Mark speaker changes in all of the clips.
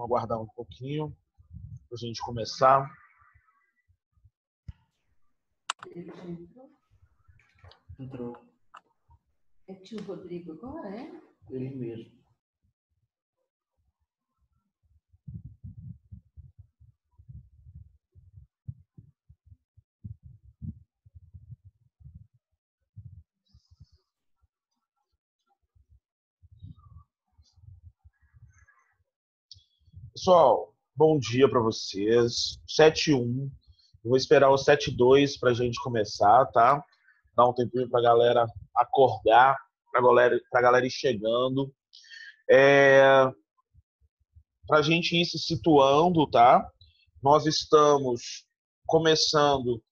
Speaker 1: Vamos aguardar um pouquinho para a gente começar.
Speaker 2: Ele já entrou?
Speaker 3: Entrou.
Speaker 2: É tio Rodrigo agora, é?
Speaker 3: Ele mesmo.
Speaker 1: Pessoal, bom dia para vocês. 7:01. Eu vou esperar o 7:02 para a gente começar, tá? Dar um tempinho para a galera acordar, para a galera ir chegando. Para a gente ir se situando, tá? Nós estamos começando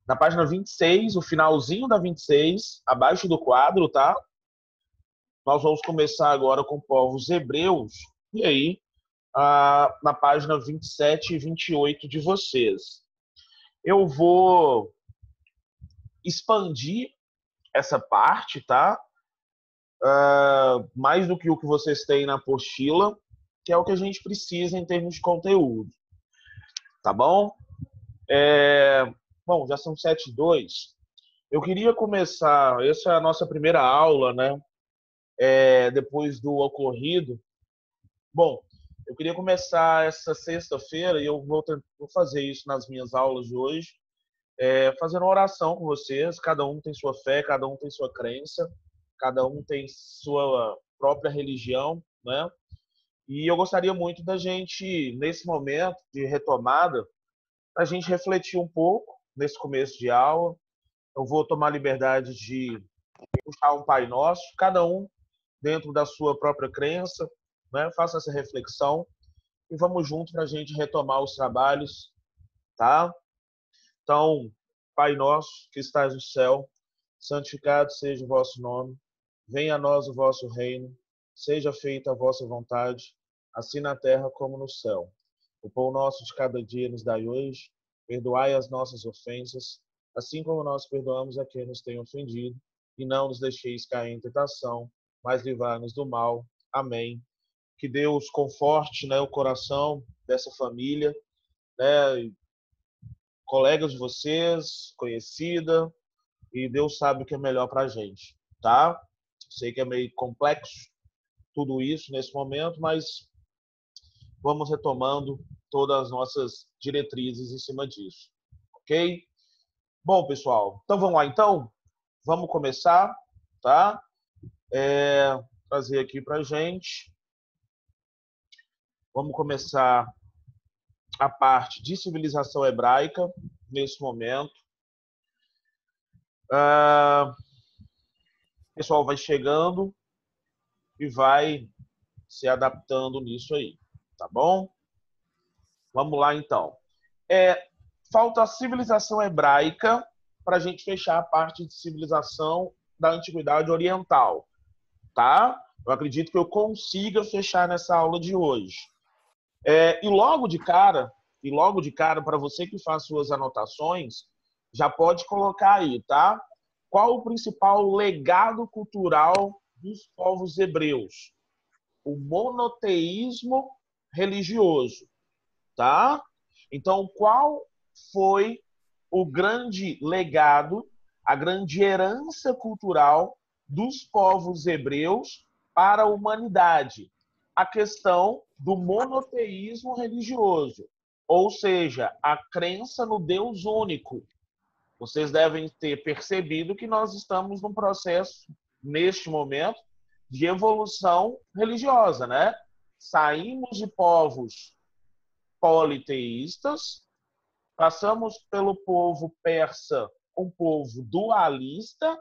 Speaker 1: na página 26, o finalzinho da 26, abaixo do quadro, tá? Nós vamos começar agora com povos hebreus. E aí, na página 27 e 28 de vocês. Eu vou expandir essa parte, tá? Mais do que o que vocês têm na apostila, que é o que a gente precisa em termos de conteúdo. Tá bom? Bom, já são 7:02. Eu queria começar, essa é a nossa primeira aula, né? Depois do ocorrido. Bom, eu queria começar essa sexta-feira, e eu vou fazer isso nas minhas aulas de hoje, fazendo uma oração com vocês. Cada um tem sua fé, cada um tem sua crença, cada um tem sua própria religião, né? E eu gostaria muito da gente, nesse momento de retomada, a gente refletir um pouco nesse começo de aula. Eu vou tomar a liberdade de puxar um Pai Nosso, cada um dentro da sua própria crença, né? Faça essa reflexão e vamos juntos para a gente retomar os trabalhos, tá? Então, Pai Nosso que estás no céu, santificado seja o vosso nome, venha a nós o vosso reino, seja feita a vossa vontade, assim na terra como no céu. O pão nosso de cada dia nos dai hoje, perdoai as nossas ofensas, assim como nós perdoamos a quem nos tem ofendido, e não nos deixeis cair em tentação, mas livrai-nos do mal. Amém. Que Deus conforte, né, o coração dessa família, né, colegas de vocês, conhecida, e Deus sabe o que é melhor para a gente, tá? Sei que é meio complexo tudo isso nesse momento, mas vamos retomando todas as nossas diretrizes em cima disso, ok? Bom, pessoal, então vamos lá, então? Vamos começar, tá? Trazer aqui para gente. Vamos começar a parte de civilização hebraica nesse momento. O pessoal vai chegando e vai se adaptando nisso aí, tá bom? Vamos lá, então. Falta a civilização hebraica para a gente fechar a parte de civilização da Antiguidade Oriental, tá? Eu acredito que eu consiga fechar nessa aula de hoje. E logo de cara, para você que faz suas anotações, já pode colocar aí, tá? Qual o principal legado cultural dos povos hebreus? O monoteísmo religioso, tá? Então, qual foi o grande legado, a grande herança cultural dos povos hebreus para a humanidade? A questão do monoteísmo religioso, ou seja, a crença no Deus único. Vocês devem ter percebido que nós estamos num processo, neste momento, de evolução religiosa, né? Saímos de povos politeístas, passamos pelo povo persa, um povo dualista,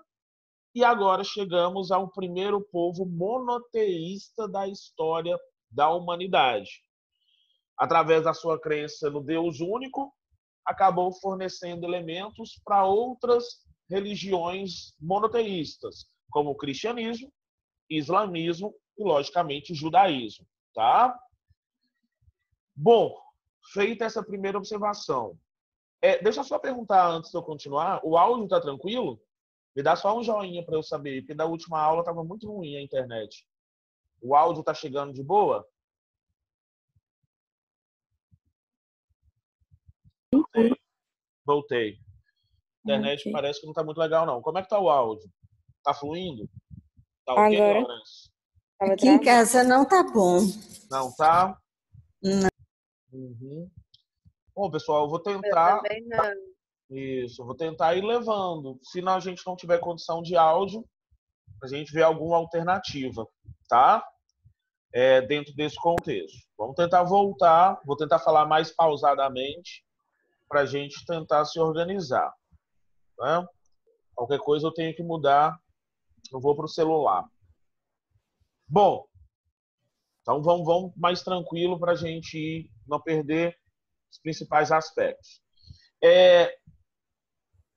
Speaker 1: e agora chegamos ao primeiro povo monoteísta da história da humanidade. Através da sua crença no Deus único, acabou fornecendo elementos para outras religiões monoteístas, como o cristianismo, islamismo e, logicamente, judaísmo, tá? Bom, feita essa primeira observação, deixa eu só perguntar antes de eu continuar, o áudio está tranquilo? Me dá só um joinha para eu saber, porque da última aula estava muito ruim a internet. O áudio está chegando de boa? Voltei. A internet
Speaker 4: Ok.
Speaker 1: parece que não tá muito legal, não. Como é que tá o áudio? Tá fluindo? Tá ok,
Speaker 4: Agora,
Speaker 1: Laurence?
Speaker 4: tava
Speaker 2: Aqui em
Speaker 4: travado.
Speaker 2: casa não tá bom.
Speaker 1: Não tá?
Speaker 2: Não.
Speaker 1: Uhum. Bom, pessoal, eu vou
Speaker 5: Eu
Speaker 1: tentar.
Speaker 5: também não.
Speaker 1: Isso, eu vou tentar ir levando. Se a gente não tiver condição de áudio, a gente vê alguma alternativa, tá? Dentro desse contexto. Vamos tentar voltar, vou tentar falar mais pausadamente para a gente tentar se organizar, né? Qualquer coisa eu tenho que mudar, eu vou para o celular. Bom, então vamos mais tranquilo para a gente não perder os principais aspectos.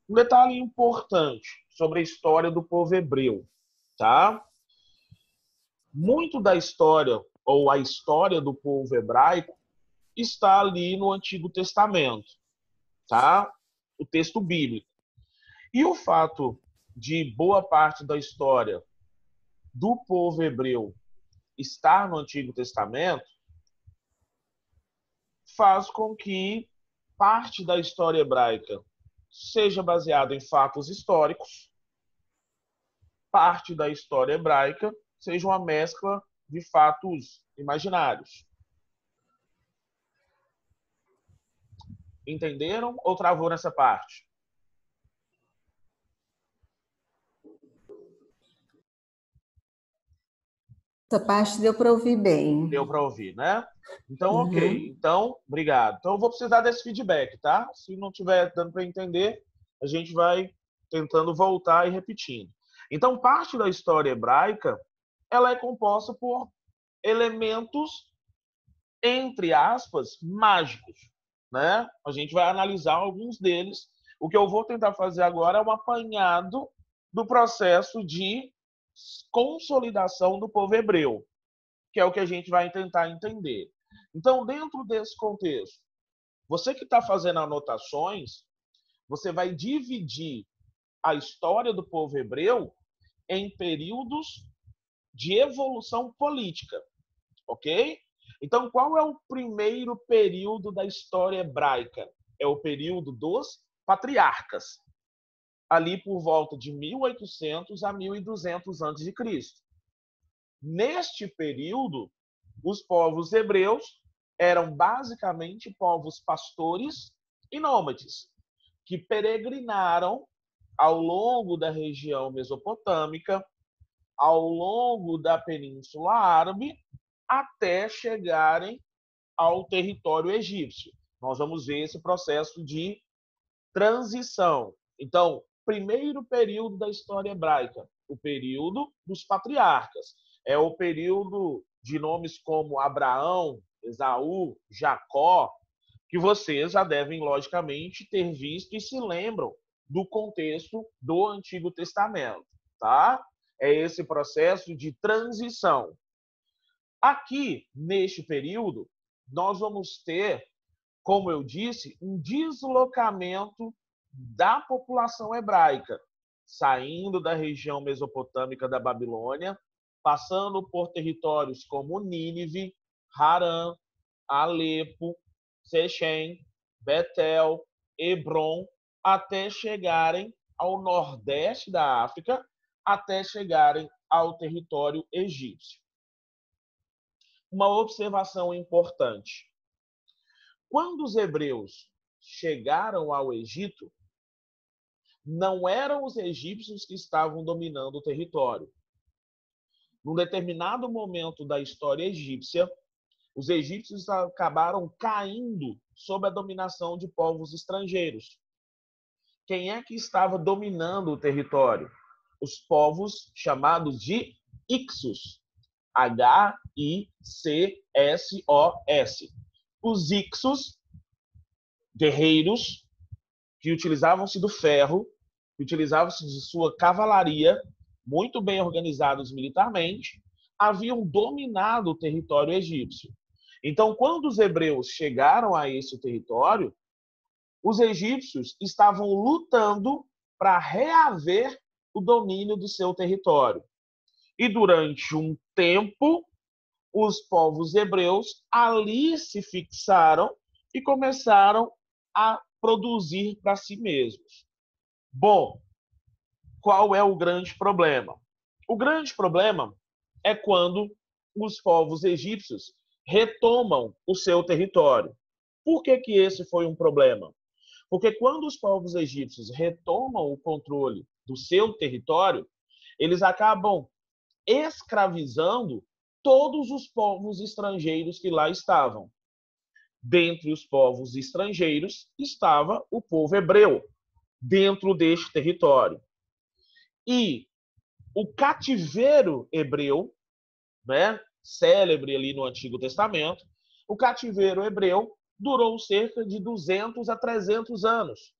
Speaker 1: Um detalhe importante sobre a história do povo hebreu, tá? Muito da história, ou a história do povo hebraico, está ali no Antigo Testamento, tá? O texto bíblico. E o fato de boa parte da história do povo hebreu estar no Antigo Testamento faz com que parte da história hebraica seja baseada em fatos históricos, parte da história hebraica seja uma mescla de fatos imaginários. Entenderam ou travou nessa parte?
Speaker 2: Essa parte deu para ouvir bem.
Speaker 1: Deu para ouvir, né? Então,
Speaker 2: Uhum.
Speaker 1: ok. Então, obrigado. Então, eu vou precisar desse feedback, tá? Se não estiver dando para entender, a gente vai tentando voltar e repetindo. Então, parte da história hebraica, ela é composta por elementos, entre aspas, mágicos, né? A gente vai analisar alguns deles. O que eu vou tentar fazer agora é um apanhado do processo de consolidação do povo hebreu, que é o que a gente vai tentar entender. Então, dentro desse contexto, você que está fazendo anotações, você vai dividir a história do povo hebreu em períodos de evolução política, ok? Então, qual é o primeiro período da história hebraica? É o período dos patriarcas, ali por volta de 1800 a 1200 a.C. Neste período, os povos hebreus eram basicamente povos pastores e nômades, que peregrinaram ao longo da região mesopotâmica, ao longo da Península Árabe, até chegarem ao território egípcio. Nós vamos ver esse processo de transição. Então, primeiro período da história hebraica, o período dos patriarcas. É o período de nomes como Abraão, Esaú, Jacó, que vocês já devem, logicamente, ter visto e se lembram do contexto do Antigo Testamento, tá? É esse processo de transição. Aqui, neste período, nós vamos ter, como eu disse, um deslocamento da população hebraica, saindo da região mesopotâmica da Babilônia, passando por territórios como Nínive, Harã, Alepo, Sechem, Betel, Hebron, até chegarem ao nordeste da África, até chegarem ao território egípcio. Uma observação importante. Quando os hebreus chegaram ao Egito, não eram os egípcios que estavam dominando o território. Num determinado momento da história egípcia, os egípcios acabaram caindo sob a dominação de povos estrangeiros. Quem é que estava dominando o território? Os povos chamados de Hicsos. H-I-C-S-O-S. Os Hicsos, guerreiros, que utilizavam-se do ferro, que utilizavam-se de sua cavalaria, muito bem organizados militarmente, haviam dominado o território egípcio. Então, quando os hebreus chegaram a esse território, os egípcios estavam lutando para reaver o domínio do seu território. E durante um tempo, os povos hebreus ali se fixaram e começaram a produzir para si mesmos. Bom, qual é o grande problema? O grande problema é quando os povos egípcios retomam o seu território. Por que esse foi um problema? Porque quando os povos egípcios retomam o controle do seu território, eles acabam escravizando todos os povos estrangeiros que lá estavam. Dentre os povos estrangeiros estava o povo hebreu, dentro deste território. E o cativeiro hebreu, né, célebre ali no Antigo Testamento, o cativeiro hebreu durou cerca de 200 a 300 anos.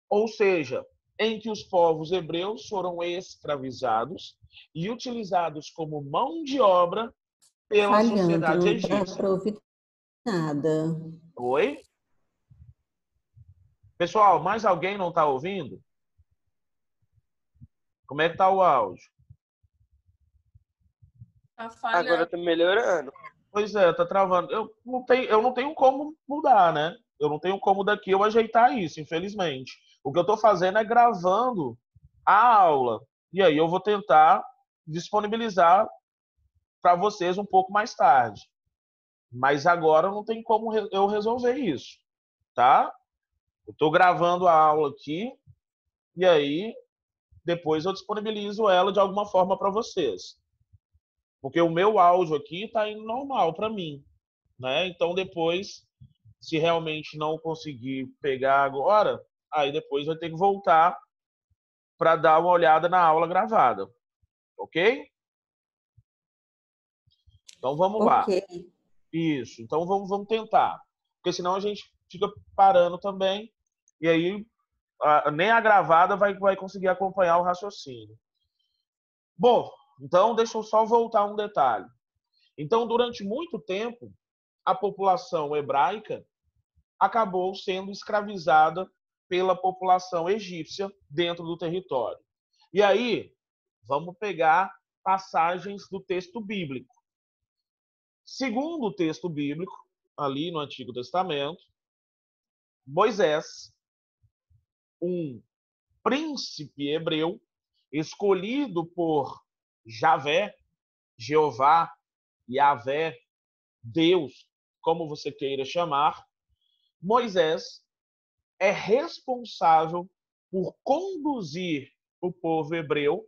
Speaker 1: Ou seja, em que os povos hebreus foram escravizados e utilizados como mão de obra pela
Speaker 2: Falhando,
Speaker 1: sociedade
Speaker 2: não dá
Speaker 1: egípcia.
Speaker 2: para ouvir nada.
Speaker 1: Oi? Pessoal, mais alguém não está ouvindo? Como é que está o áudio?
Speaker 4: Tá
Speaker 5: Agora
Speaker 4: falhando.
Speaker 5: tá melhorando.
Speaker 1: Pois é, tá travando. Eu não tenho como mudar, né? Eu não tenho como daqui eu ajeitar isso, infelizmente. O que eu estou fazendo é gravando a aula. E aí eu vou tentar disponibilizar para vocês um pouco mais tarde. Mas agora não tem como eu resolver isso, tá? Eu estou gravando a aula aqui e aí depois eu disponibilizo ela de alguma forma para vocês. Porque o meu áudio aqui está indo normal para mim, né? Então depois, se realmente não conseguir pegar agora, aí depois vai ter que voltar para dar uma olhada na aula gravada, ok? Então vamos lá.
Speaker 2: Ok.
Speaker 1: Isso. Então vamos tentar, porque senão a gente fica parando também e aí nem a gravada vai conseguir acompanhar o raciocínio. Bom, então deixa eu só voltar um detalhe. Então, durante muito tempo, a população hebraica acabou sendo escravizada pela população egípcia dentro do território. E aí, vamos pegar passagens do texto bíblico. Segundo o texto bíblico, ali no Antigo Testamento, Moisés, um príncipe hebreu, escolhido por Javé, Jeová, Yahvé, Deus, como você queira chamar, Moisés é responsável por conduzir o povo hebreu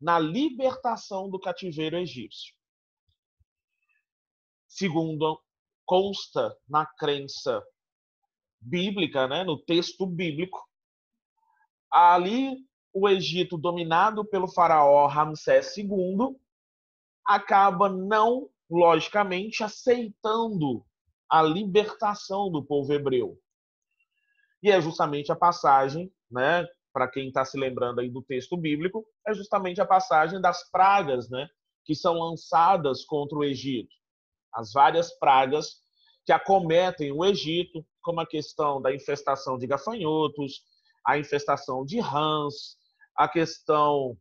Speaker 1: na libertação do cativeiro egípcio. Segundo consta na crença bíblica, né, no texto bíblico, ali o Egito, dominado pelo faraó Ramsés II, acaba não, logicamente, aceitando a libertação do povo hebreu. E é justamente a passagem, né, para quem está se lembrando aí do texto bíblico, é justamente a passagem das pragas, né, que são lançadas contra o Egito. As várias pragas que acometem o Egito, como a questão da infestação de gafanhotos, a infestação de rãs, a questão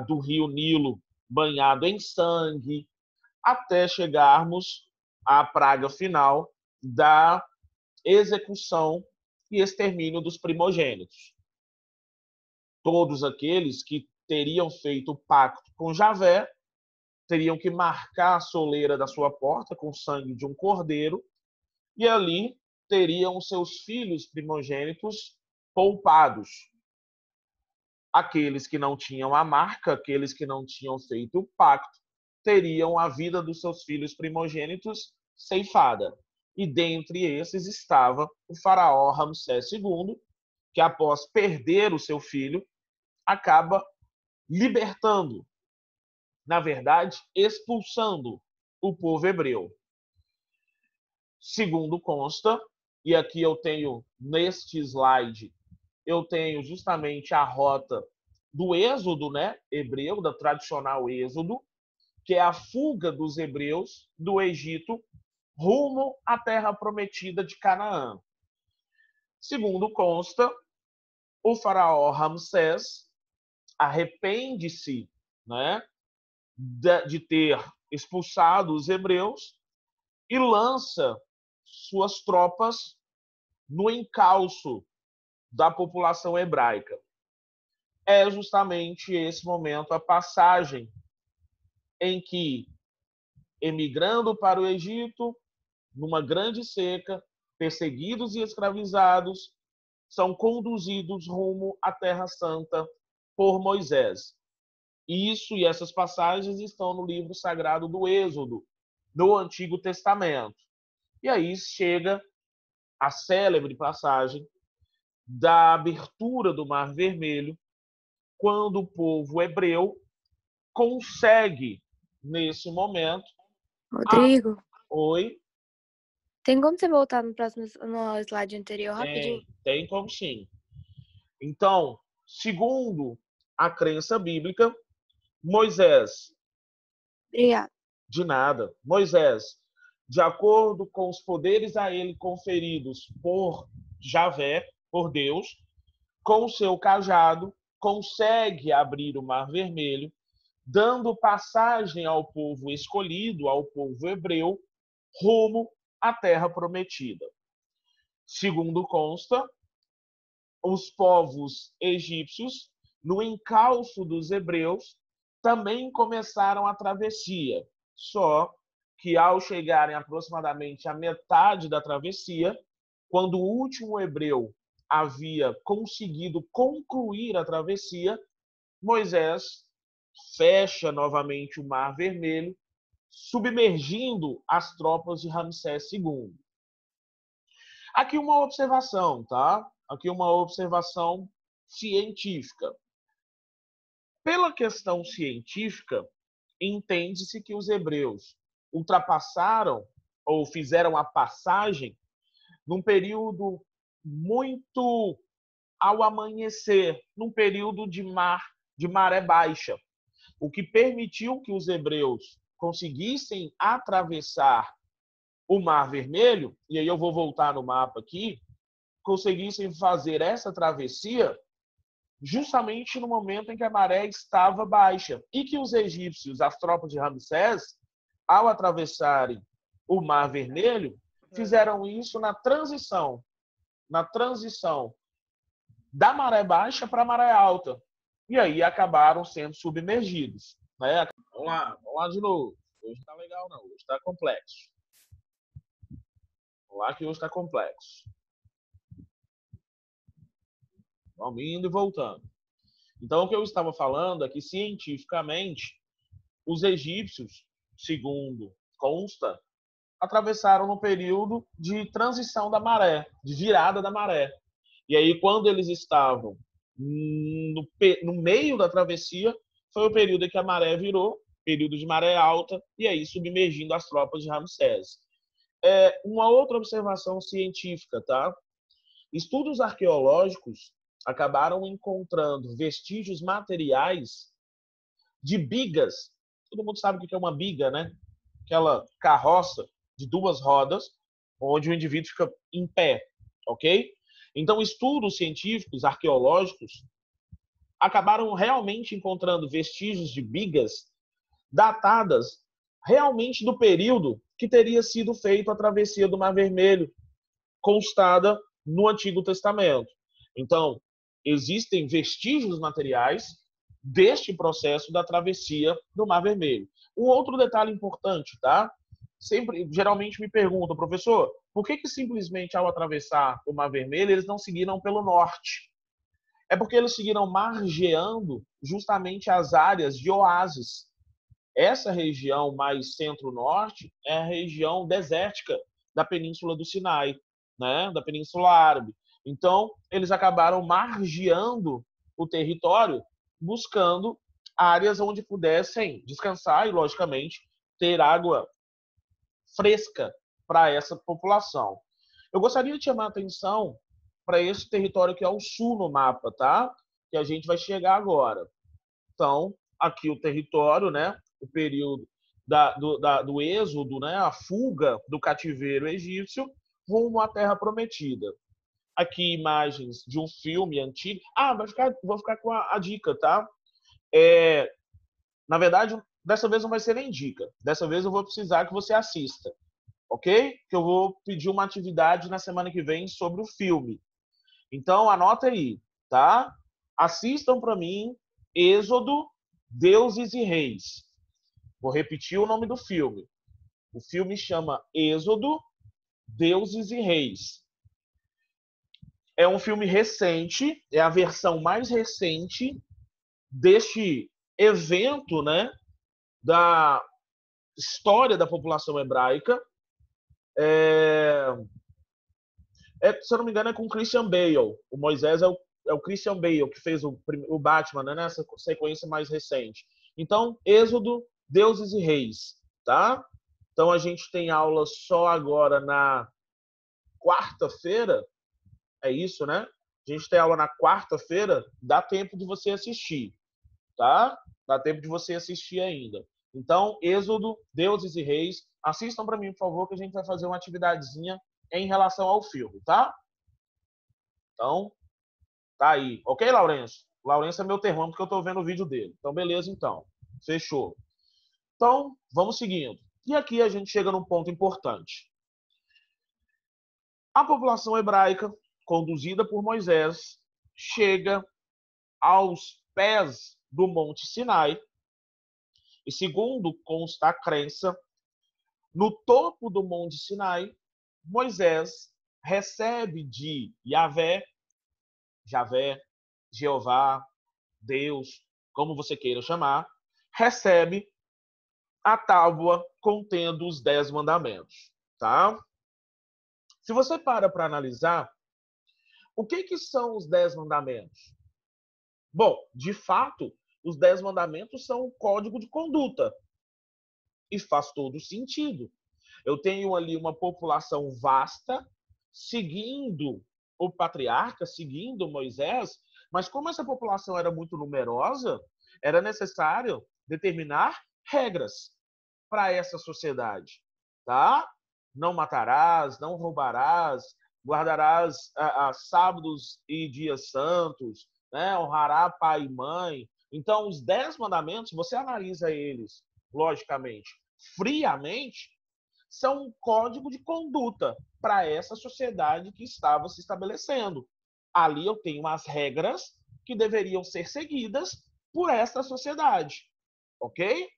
Speaker 1: do rio Nilo banhado em sangue, até chegarmos à praga final da execução e extermínio dos primogênitos. Todos aqueles que teriam feito pacto com Javé teriam que marcar a soleira da sua porta com o sangue de um cordeiro e ali teriam seus filhos primogênitos poupados. Aqueles que não tinham a marca, aqueles que não tinham feito o pacto, teriam a vida dos seus filhos primogênitos ceifada. E dentre esses estava o faraó Ramsés II, que após perder o seu filho, acaba libertando, na verdade, expulsando o povo hebreu. Segundo consta, e aqui eu tenho neste slide, eu tenho justamente a rota do êxodo, né, hebreu, da tradicional êxodo, que é a fuga dos hebreus do Egito rumo à terra prometida de Canaã. Segundo consta, o faraó Ramsés arrepende-se, né, de ter expulsado os hebreus e lança suas tropas no encalço da população hebraica. É justamente esse momento, a passagem em que, emigrando para o Egito, numa grande seca, perseguidos e escravizados, são conduzidos rumo à Terra Santa por Moisés. Isso e essas passagens estão no livro sagrado do Êxodo, no Antigo Testamento. E aí chega a célebre passagem da abertura do Mar Vermelho, quando o povo hebreu consegue, nesse momento...
Speaker 4: Rodrigo,
Speaker 1: Oi?
Speaker 4: tem como você voltar no slide anterior rapidinho?
Speaker 1: Tem como sim. Então, segundo a crença bíblica, Moisés...
Speaker 4: Obrigada.
Speaker 1: De nada. Moisés, de acordo com os poderes a ele conferidos por Javé, por Deus, com o seu cajado, consegue abrir o Mar Vermelho, dando passagem ao povo escolhido, ao povo hebreu, rumo à Terra Prometida. Segundo consta, os povos egípcios, no encalço dos hebreus, também começaram a travessia, só que ao chegarem aproximadamente à metade da travessia, quando o último hebreu havia conseguido concluir a travessia, Moisés fecha novamente o Mar Vermelho, submergindo as tropas de Ramsés II. Aqui uma observação, tá? Aqui uma observação científica. Pela questão científica, entende-se que os hebreus ultrapassaram ou fizeram a passagem num período muito ao amanhecer, num período de maré baixa, o que permitiu que os hebreus conseguissem atravessar o Mar Vermelho, e aí eu vou voltar no mapa aqui, conseguissem fazer essa travessia justamente no momento em que a maré estava baixa, e que os egípcios, as tropas de Ramsés, ao atravessarem o Mar Vermelho, fizeram isso na transição da maré baixa para a maré alta. E aí acabaram sendo submergidos. Né? Vamos lá de novo. Hoje está legal, não. Hoje está complexo. Vamos lá que hoje está complexo. Vamos indo e voltando. Então, o que eu estava falando é que, cientificamente, os egípcios, segundo consta, atravessaram no período de transição da maré, de virada da maré. E aí, quando eles estavam no meio da travessia, foi o período em que a maré virou, período de maré alta, e aí submergindo as tropas de Ramsés. Uma outra observação científica, tá? Estudos arqueológicos acabaram encontrando vestígios materiais de bigas. Todo mundo sabe o que é uma biga, né? Aquela carroça de 2 rodas, onde o indivíduo fica em pé, ok? Então, estudos científicos, arqueológicos, acabaram realmente encontrando vestígios de bigas datadas realmente do período que teria sido feita a travessia do Mar Vermelho, constada no Antigo Testamento. Então, existem vestígios materiais deste processo da travessia do Mar Vermelho. Um outro detalhe importante, tá? Geralmente me perguntam, professor, por que simplesmente ao atravessar o Mar Vermelho eles não seguiram pelo norte? É porque eles seguiram margeando justamente as áreas de oásis. Essa região mais centro-norte é a região desértica da Península do Sinai, né? Da Península Árabe. Então, eles acabaram margeando o território, buscando áreas onde pudessem descansar e, logicamente, ter água fresca para essa população. Eu gostaria de chamar a atenção para esse território que é ao sul no mapa, tá? Que a gente vai chegar agora. Então, aqui o território, né? O período do êxodo, né? A fuga do cativeiro egípcio rumo à Terra Prometida. Aqui imagens de um filme antigo. Vou ficar com a dica, tá? Na verdade, dessa vez não vai ser nem dica. Dessa vez eu vou precisar que você assista. ok? Que eu vou pedir uma atividade na semana que vem sobre o filme. Então, anota aí, tá? Assistam para mim Êxodo, Deuses e Reis. Vou repetir o nome do filme. O filme chama Êxodo, Deuses e Reis. É um filme recente, é a versão mais recente deste evento, né, da história da população hebraica. Se eu não me engano, é com Christian Bale. O Moisés é o Christian Bale que fez o Batman, né, nessa sequência mais recente. Então, Êxodo, Deuses e Reis, tá? Então, a gente tem aula só agora na quarta-feira. É isso, né? A gente tem aula na quarta-feira, dá tempo de você assistir, tá? Dá tempo de você assistir ainda. Então, Êxodo, Deuses e Reis, assistam para mim, por favor, que a gente vai fazer uma atividadezinha em relação ao filme, tá? Então, tá aí. Ok, Lourenço? Lourenço é meu termômetro, porque eu tô vendo o vídeo dele. Então, beleza, então. Fechou. Então, vamos seguindo. E aqui a gente chega num ponto importante. A população hebraica, conduzida por Moisés, chega aos pés do Monte Sinai. E segundo consta a crença, no topo do Monte Sinai, Moisés recebe de Javé, Jeová, Deus, como você queira chamar, recebe a tábua contendo os 10 mandamentos, tá? Se você para analisar, o que são os 10 mandamentos? Bom, de fato, os 10 mandamentos são um código de conduta. E faz todo sentido. Eu tenho ali uma população vasta seguindo o patriarca, seguindo Moisés, mas como essa população era muito numerosa, era necessário determinar regras para essa sociedade, tá? Não matarás, não roubarás, guardarás sábados e dias santos, né? Honrará pai e mãe. Então, os 10 mandamentos, você analisa eles, logicamente, friamente, são um código de conduta para essa sociedade que estava se estabelecendo. Ali eu tenho as regras que deveriam ser seguidas por esta sociedade, ok?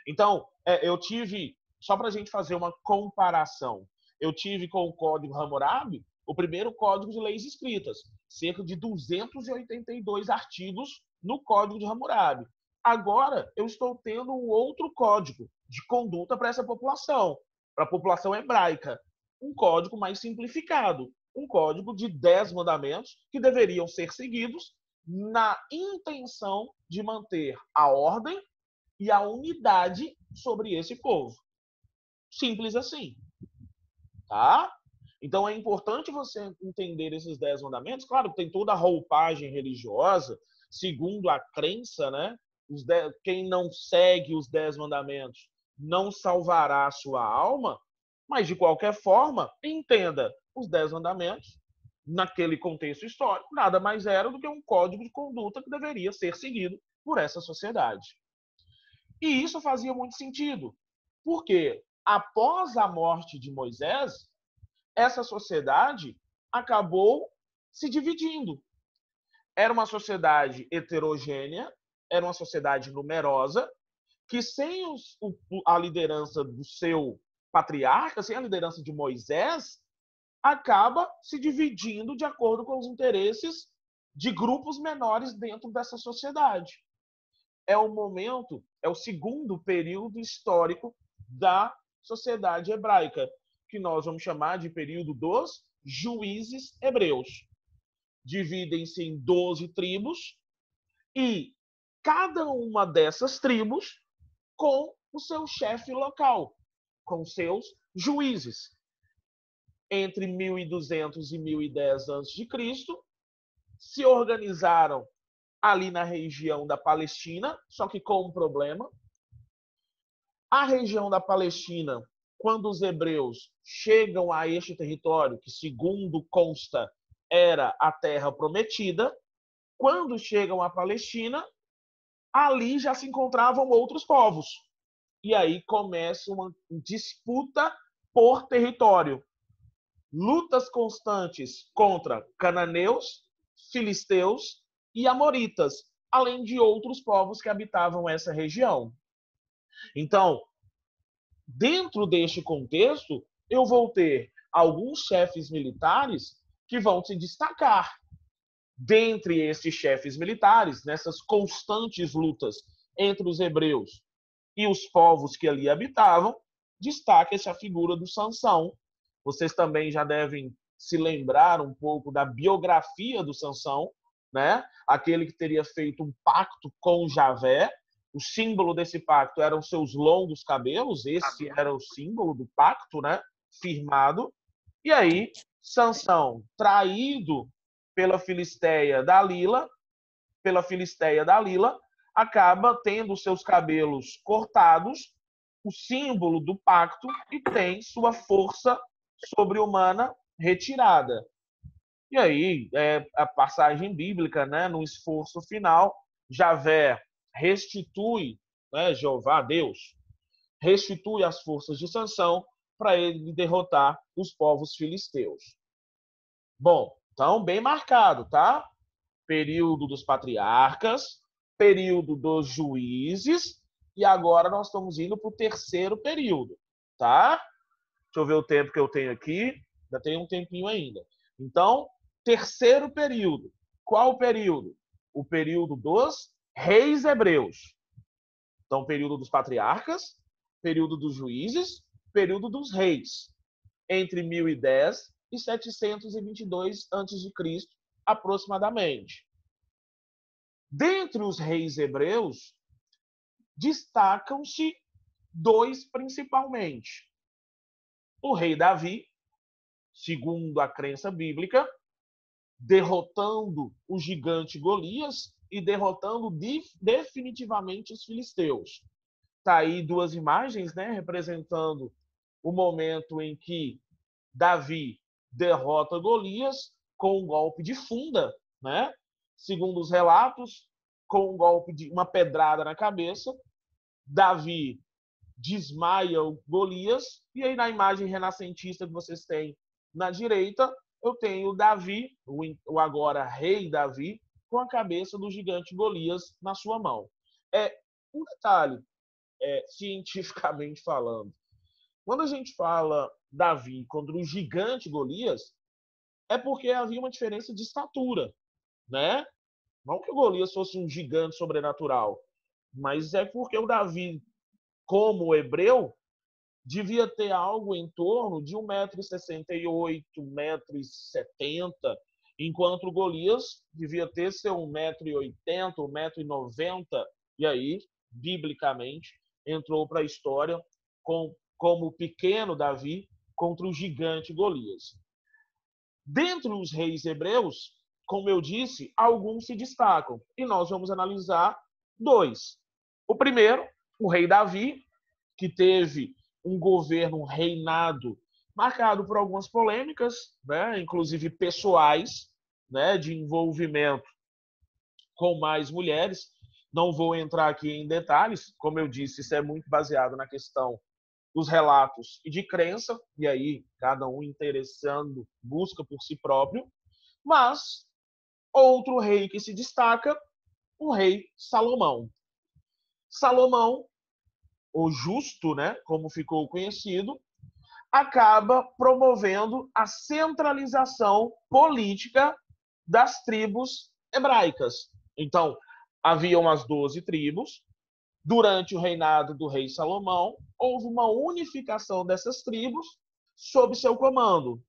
Speaker 1: Então, eu tive, só para a gente fazer uma comparação, eu tive com o Código Hammurabi o primeiro Código de Leis Escritas, cerca de 282 artigos no Código de Hammurabi. Agora, eu estou tendo um outro código de conduta para essa população, para a população hebraica. Um código mais simplificado, um código de 10 mandamentos que deveriam ser seguidos na intenção de manter a ordem e a unidade sobre esse povo. Simples assim. Tá? Então é importante você entender esses 10 mandamentos. Claro, tem toda a roupagem religiosa, segundo a crença, né? Quem não segue os 10 mandamentos não salvará a sua alma, mas de qualquer forma, entenda, os 10 mandamentos, naquele contexto histórico, nada mais era do que um código de conduta que deveria ser seguido por essa sociedade. E isso fazia muito sentido, porque após a morte de Moisés, essa sociedade acabou se dividindo. Era uma sociedade heterogênea, era uma sociedade numerosa, que sem a liderança do seu patriarca, sem a liderança de Moisés, acaba se dividindo de acordo com os interesses de grupos menores dentro dessa sociedade. É o momento, é o segundo período histórico da sociedade hebraica, que nós vamos chamar de período dos juízes hebreus. Dividem-se em 12 tribos e cada uma dessas tribos com o seu chefe local, com seus juízes. Entre 1200 e 1010 a.C., se organizaram ali na região da Palestina, só que com um problema. A região da Palestina, quando os hebreus chegam a este território, que segundo consta era a terra prometida, quando chegam à Palestina, ali já se encontravam outros povos. E aí começa uma disputa por território. Lutas constantes contra cananeus, filisteus e amoritas, além de outros povos que habitavam essa região. Então, dentro deste contexto, eu vou ter alguns chefes militares que vão se destacar. Dentre estes chefes militares, nessas constantes lutas entre os hebreus e os povos que ali habitavam, destaca-se a figura do Sansão. Vocês também já devem se lembrar um pouco da biografia do Sansão, né? Aquele que teria feito um pacto com Javé. O símbolo desse pacto eram seus longos cabelos, esse era o símbolo do pacto, né? Firmado. E aí, Sansão, traído pela filisteia Dalila, acaba tendo seus cabelos cortados, o símbolo do pacto, e tem sua força sobre-humana retirada. E aí, a passagem bíblica, né, no esforço final, Javé restitui, né, Jeová, Deus, restitui as forças de Sansão para ele derrotar os povos filisteus. Bom, então, bem marcado, tá? Período dos patriarcas, período dos juízes, e agora nós estamos indo para o terceiro período, tá? Deixa eu ver o tempo que eu tenho aqui. Ainda tem um tempinho ainda. Então, terceiro período. Qual período? O período dos reis hebreus. Então, período dos patriarcas, período dos juízes, período dos reis. Entre 1010 e 722 a.C., aproximadamente. Dentre os reis hebreus, destacam-se dois principalmente. O rei Davi, segundo a crença bíblica, derrotando o gigante Golias e derrotando definitivamente os filisteus. Está aí duas imagens, né, representando o momento em que Davi derrota Golias com um golpe de funda, né? Segundo os relatos, com um golpe de uma pedrada na cabeça, Davi desmaia o Golias, e aí na imagem renascentista que vocês têm na direita, eu tenho Davi, o agora rei Davi, com a cabeça do gigante Golias na sua mão. Um detalhe, cientificamente falando, quando a gente fala Davi contra o gigante Golias, é porque havia uma diferença de estatura, né? Não que o Golias fosse um gigante sobrenatural, mas é porque o Davi, como hebreu, devia ter algo em torno de 1,68 m, 1,70 m, enquanto o Golias devia ter seu 1,80 m, 1,90 m, e aí, biblicamente, entrou para a história como o pequeno Davi contra o gigante Golias. Dentre os reis hebreus, como eu disse, alguns se destacam, e nós vamos analisar dois. O primeiro, o rei Davi, que teve um governo, um reinado marcado por algumas polêmicas, né, inclusive pessoais, né, de envolvimento com mais mulheres. Não vou entrar aqui em detalhes, como eu disse, isso é muito baseado na questão dos relatos e de crença, e aí cada um interessando, busca por si próprio. Mas outro rei que se destaca, o rei Salomão. Salomão, o justo, né, como ficou conhecido, acaba promovendo a centralização política das tribos hebraicas. Então, haviam as 12 tribos. Durante o reinado do rei Salomão, houve uma unificação dessas tribos sob seu comando.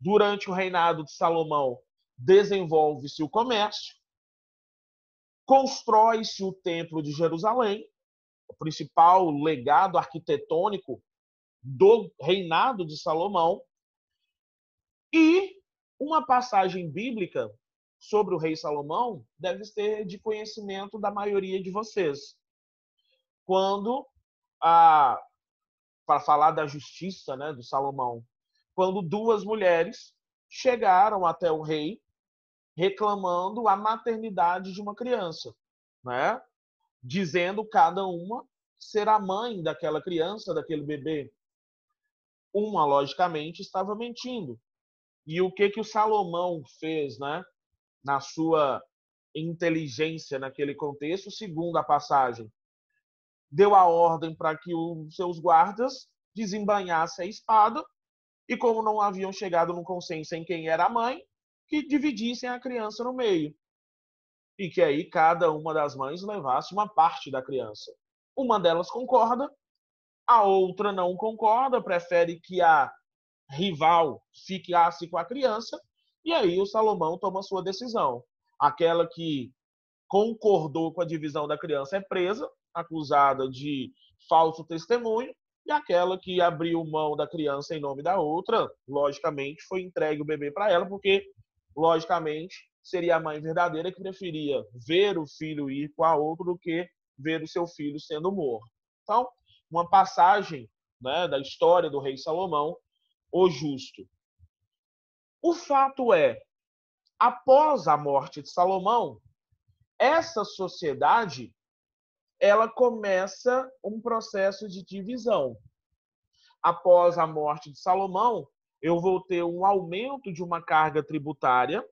Speaker 1: Durante o reinado de Salomão, desenvolve-se o comércio, constrói-se o Templo de Jerusalém, o principal legado arquitetônico do reinado de Salomão, e uma passagem bíblica sobre o rei Salomão deve ser de conhecimento da maioria de vocês. Quando, para falar da justiça, né, do Salomão, quando duas mulheres chegaram até o rei reclamando a maternidade de uma criança, né? Dizendo cada uma ser a mãe daquela criança, daquele bebê. Uma, logicamente, estava mentindo. E o que o Salomão fez, né, na sua inteligência naquele contexto, segundo a passagem? Deu a ordem para que os seus guardas desembainhassem a espada e, como não haviam chegado num consenso em quem era a mãe, que dividissem a criança no meio. E que aí cada uma das mães levasse uma parte da criança. Uma delas concorda, a outra não concorda, prefere que a rival ficasse com a criança, e aí o Salomão toma a sua decisão. Aquela que concordou com a divisão da criança é presa, acusada de falso testemunho, e aquela que abriu mão da criança em nome da outra, logicamente, foi entregue o bebê para ela, porque, logicamente, seria a mãe verdadeira que preferia ver o filho ir com a outra do que ver o seu filho sendo morto. Então, uma passagem, né, da história do rei Salomão, o justo. O fato é, após a morte de Salomão, essa sociedade ela começa um processo de divisão. Após a morte de Salomão, eu vou ter um aumento de uma carga tributária,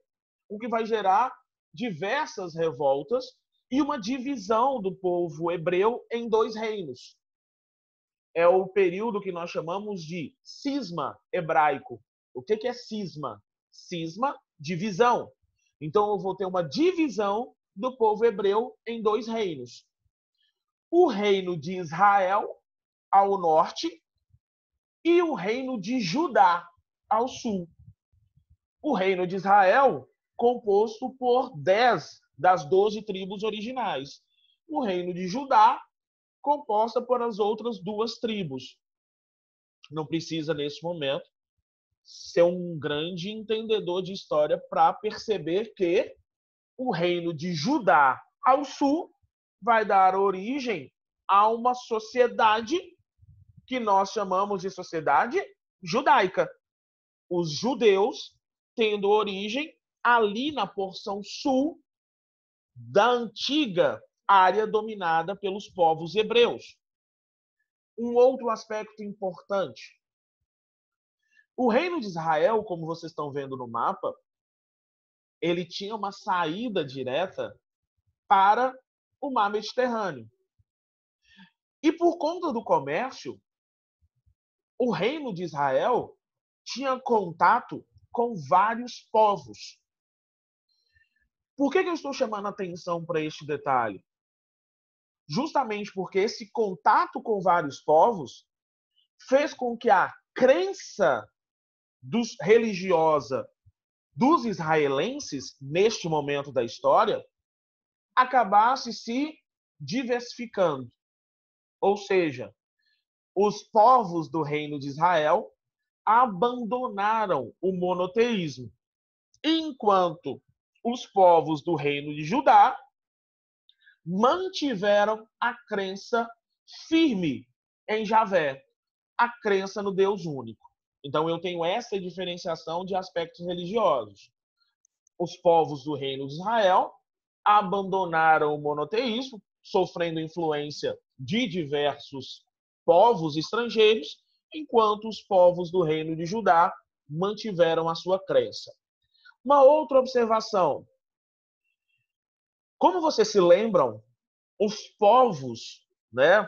Speaker 1: o que vai gerar diversas revoltas e uma divisão do povo hebreu em dois reinos. É o período que nós chamamos de cisma hebraico. O que é cisma? Cisma, divisão. Então eu vou ter uma divisão do povo hebreu em dois reinos. O reino de Israel ao norte e o reino de Judá ao sul. O reino de Israel composto por 10 das 12 tribos originais. O reino de Judá composta por as outras 2 tribos. Não precisa, nesse momento, ser um grande entendedor de história para perceber que o reino de Judá ao sul vai dar origem a uma sociedade que nós chamamos de sociedade judaica. Os judeus tendo origem ali na porção sul da antiga área dominada pelos povos hebreus. Um outro aspecto importante. O reino de Israel, como vocês estão vendo no mapa, ele tinha uma saída direta para o mar Mediterrâneo. E por conta do comércio, o reino de Israel tinha contato com vários povos. Por que eu estou chamando a atenção para este detalhe? Justamente porque esse contato com vários povos fez com que a crença religiosa dos israelenses, neste momento da história, acabasse se diversificando. Ou seja, os povos do reino de Israel abandonaram o monoteísmo, enquanto os povos do reino de Judá mantiveram a crença firme em Javé, a crença no Deus único. Então eu tenho essa diferenciação de aspectos religiosos. Os povos do reino de Israel abandonaram o monoteísmo, sofrendo influência de diversos povos estrangeiros, enquanto os povos do reino de Judá mantiveram a sua crença. Uma outra observação. Como vocês se lembram, os povos, né,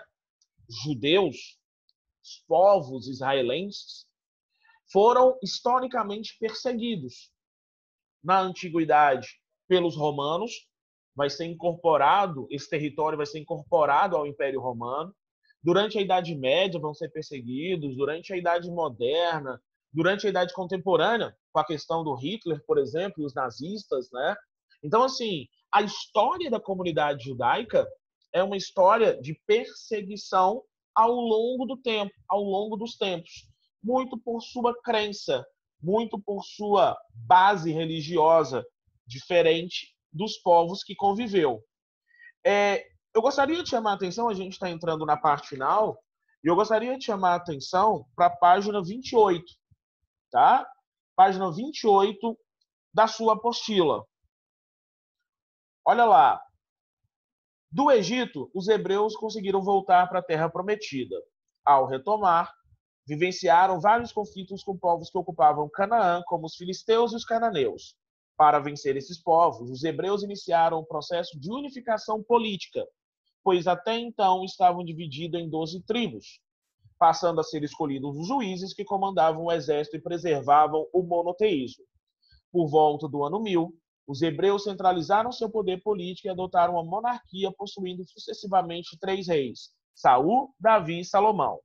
Speaker 1: judeus, os povos israelenses, foram historicamente perseguidos. Na antiguidade, pelos romanos, esse território vai ser incorporado ao Império Romano. Durante a Idade Média vão ser perseguidos, durante a Idade Moderna, durante a Idade Contemporânea, com a questão do Hitler, por exemplo, e os nazistas, né? Então, assim, a história da comunidade judaica é uma história de perseguição ao longo do tempo, ao longo dos tempos, muito por sua crença, muito por sua base religiosa, diferente dos povos que conviveu. Eu gostaria de chamar a atenção, a gente está entrando na parte final, e eu gostaria de chamar a atenção para a página 28, tá? Página 28 da sua apostila. Olha lá. Do Egito, os hebreus conseguiram voltar para a Terra Prometida. Ao retomar, Vivenciaram vários conflitos com povos que ocupavam Canaã, como os filisteus e os cananeus. Para vencer esses povos, os hebreus iniciaram um processo de unificação política, pois até então estavam divididos em 12 tribos, passando a ser escolhidos os juízes que comandavam o exército e preservavam o monoteísmo. Por volta do ano 1000, os hebreus centralizaram seu poder político e adotaram uma monarquia possuindo sucessivamente 3 reis, Saul, Davi e Salomão.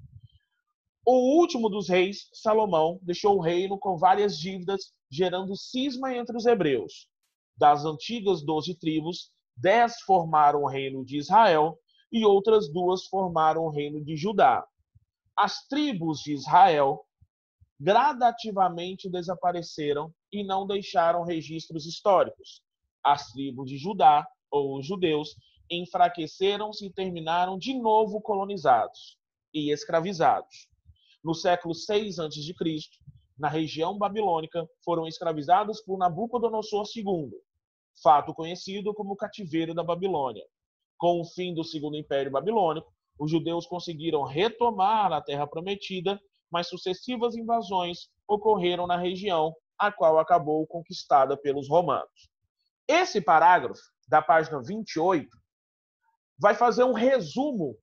Speaker 1: O último dos reis, Salomão, deixou o reino com várias dívidas, gerando cisma entre os hebreus. Das antigas 12 tribos, 10 formaram o reino de Israel e outras 2 formaram o reino de Judá. As tribos de Israel gradativamente desapareceram e não deixaram registros históricos. As tribos de Judá, ou os judeus, enfraqueceram-se e terminaram de novo colonizados e escravizados. No século 6 a.C., na região babilônica, foram escravizados por Nabucodonosor II, fato conhecido como cativeiro da Babilônia. Com o fim do Segundo Império Babilônico, os judeus conseguiram retomar a Terra Prometida, mas sucessivas invasões ocorreram na região, a qual acabou conquistada pelos romanos. Esse parágrafo, da página 28, vai fazer um resumo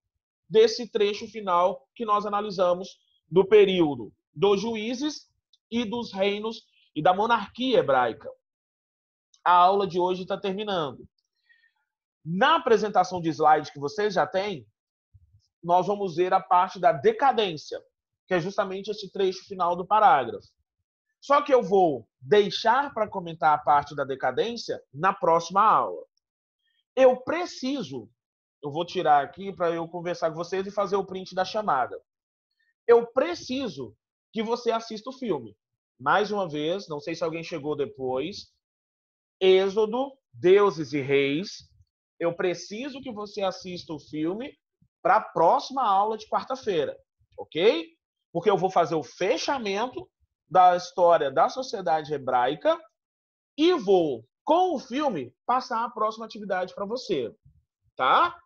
Speaker 1: desse trecho final que nós analisamos do período dos juízes e dos reinos e da monarquia hebraica. A aula de hoje está terminando. Na apresentação de slide que vocês já têm, nós vamos ver a parte da decadência, que é justamente esse trecho final do parágrafo. Só que eu vou deixar para comentar a parte da decadência na próxima aula. Eu vou tirar aqui para eu conversar com vocês e fazer o print da chamada. Eu preciso que você assista o filme. Mais uma vez, não sei se alguém chegou depois, Êxodo, Deuses e Reis. Eu preciso que você assista o filme para a próxima aula de quarta-feira, ok? Porque eu vou fazer o fechamento da história da sociedade hebraica e vou, com o filme, passar a próxima atividade para você, tá?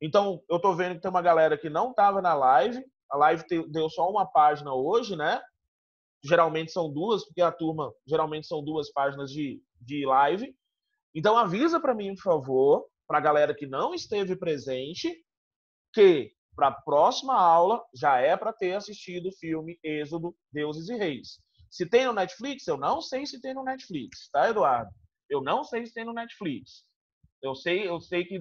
Speaker 1: Então, eu estou vendo que tem uma galera que não estava na live. A live deu só uma página hoje, né? Geralmente são 2, porque a turma geralmente são 2 páginas de live. Então, avisa para mim, por favor, para a galera que não esteve presente, que para a próxima aula já é para ter assistido o filme Êxodo, Deuses e Reis. Se tem no Netflix, eu não sei se tem no Netflix, tá, Eduardo? Eu não sei se tem no Netflix. Eu sei que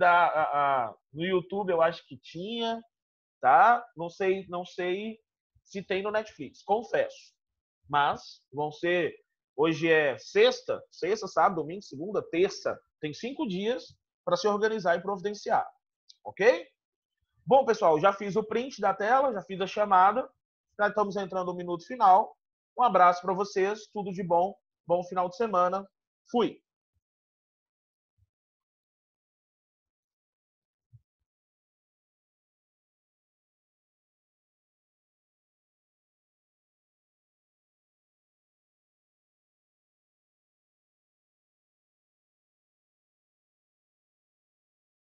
Speaker 1: no YouTube eu acho que tinha, tá? Não sei se tem no Netflix, confesso. Mas vão ser, hoje é sexta, sábado, domingo, segunda, terça. Tem 5 dias para se organizar e providenciar, ok? Bom, pessoal, já fiz o print da tela, já fiz a chamada. Já estamos entrando no minuto final. Um abraço para vocês, tudo de bom, bom final de semana. Fui!